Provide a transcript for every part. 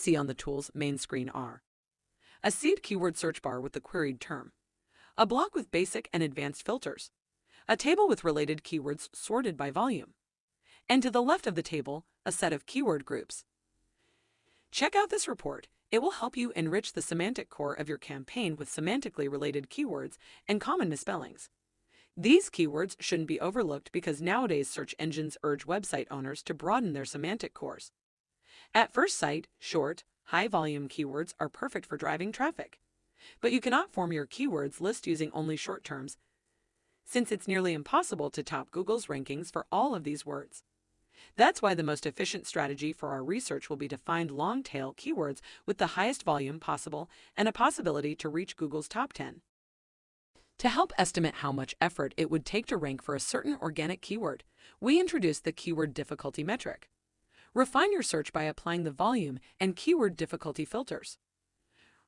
see on the tool's main screen are a seed keyword search bar with the queried term, a block with basic and advanced filters, a table with related keywords sorted by volume, and to the left of the table, a set of keyword groups. Check out this report. It will help you enrich the semantic core of your campaign with semantically related keywords and common misspellings. These keywords shouldn't be overlooked because nowadays search engines urge website owners to broaden their semantic cores. At first sight, short, high-volume keywords are perfect for driving traffic. But you cannot form your keywords list using only short terms, since it's nearly impossible to top Google's rankings for all of these words. That's why the most efficient strategy for our research will be to find long-tail keywords with the highest volume possible and a possibility to reach Google's top 10. To help estimate how much effort it would take to rank for a certain organic keyword, we introduced the keyword difficulty metric. Refine your search by applying the volume and keyword difficulty filters.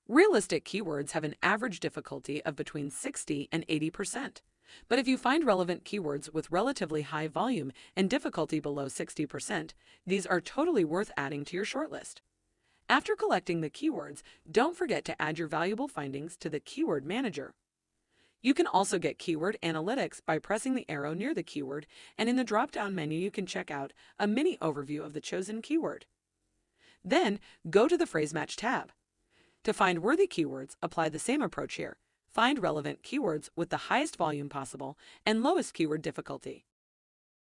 Realistic keywords have an average difficulty of between 60 and 80%. But if you find relevant keywords with relatively high volume and difficulty below 60%, these are totally worth adding to your shortlist. After collecting the keywords, don't forget to add your valuable findings to the Keyword Manager. You can also get keyword analytics by pressing the arrow near the keyword, and in the drop-down menu you can check out a mini overview of the chosen keyword. Then, go to the Phrase Match tab. To find worthy keywords, apply the same approach here. Find relevant keywords with the highest volume possible and lowest keyword difficulty.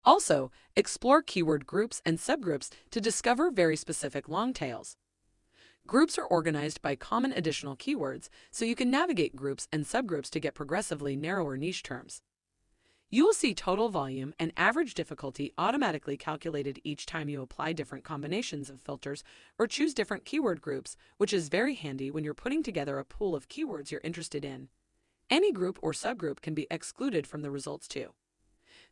Also, explore keyword groups and subgroups to discover very specific long tails. Groups are organized by common additional keywords, so you can navigate groups and subgroups to get progressively narrower niche terms. You will see total volume and average difficulty automatically calculated each time you apply different combinations of filters or choose different keyword groups, which is very handy when you're putting together a pool of keywords you're interested in. Any group or subgroup can be excluded from the results too.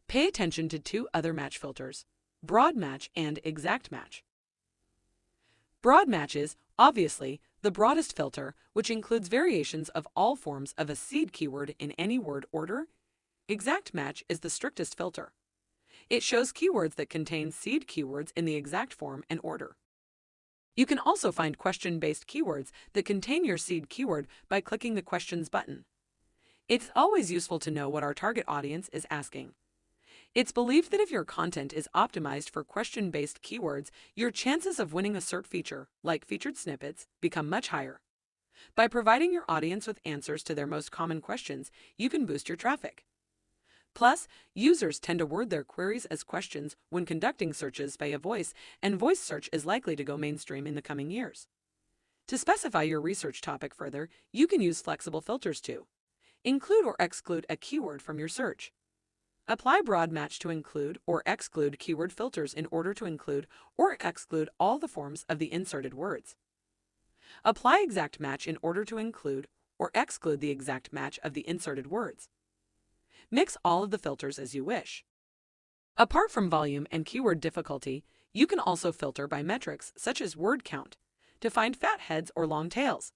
Pay attention to two other match filters, broad match and exact match. Broad match is, obviously, the broadest filter, which includes variations of all forms of a seed keyword in any word order. Exact match is the strictest filter. It shows keywords that contain seed keywords in the exact form and order. You can also find question-based keywords that contain your seed keyword by clicking the Questions button. It's always useful to know what our target audience is asking. It's believed that if your content is optimized for question-based keywords, your chances of winning a SERP feature, like featured snippets, become much higher. By providing your audience with answers to their most common questions, you can boost your traffic. Plus, users tend to word their queries as questions when conducting searches via voice, and voice search is likely to go mainstream in the coming years. To specify your research topic further, you can use flexible filters to include or exclude a keyword from your search. Apply broad match to include or exclude keyword filters in order to include or exclude all the forms of the inserted words. Apply exact match in order to include or exclude the exact match of the inserted words. Mix all of the filters as you wish. Apart from volume and keyword difficulty, you can also filter by metrics such as word count to find fat heads or long tails,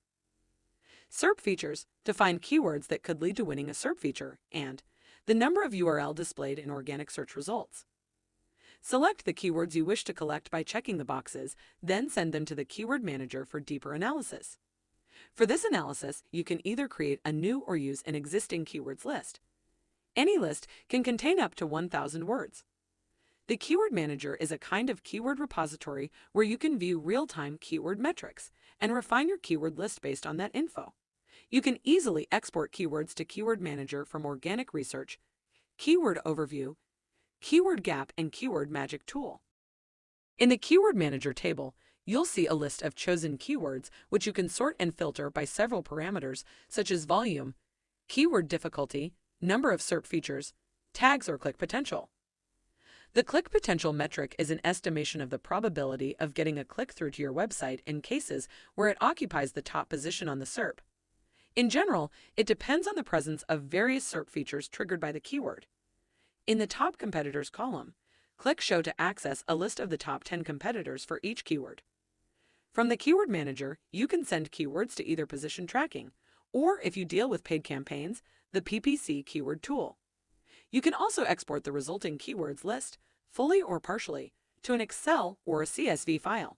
SERP features to find keywords that could lead to winning a SERP feature, and the number of URL displayed in organic search results. Select the keywords you wish to collect by checking the boxes, then send them to the Keyword Manager for deeper analysis. For this analysis, you can either create a new or use an existing keywords list. Any list can contain up to 1,000 words. The Keyword Manager is a kind of keyword repository where you can view real-time keyword metrics and refine your keyword list based on that info. You can easily export keywords to Keyword Manager from Organic Research, Keyword Overview, Keyword Gap, and Keyword Magic Tool. In the Keyword Manager table, you'll see a list of chosen keywords which you can sort and filter by several parameters such as volume, keyword difficulty, number of SERP features, tags, or click potential. The click potential metric is an estimation of the probability of getting a click through to your website in cases where it occupies the top position on the SERP. In general, it depends on the presence of various SERP features triggered by the keyword. In the top competitors column, click Show to access a list of the top 10 competitors for each keyword. From the Keyword Manager, you can send keywords to either position tracking, or if you deal with paid campaigns, the PPC keyword tool. You can also export the resulting keywords list, fully or partially, to an Excel or a CSV file.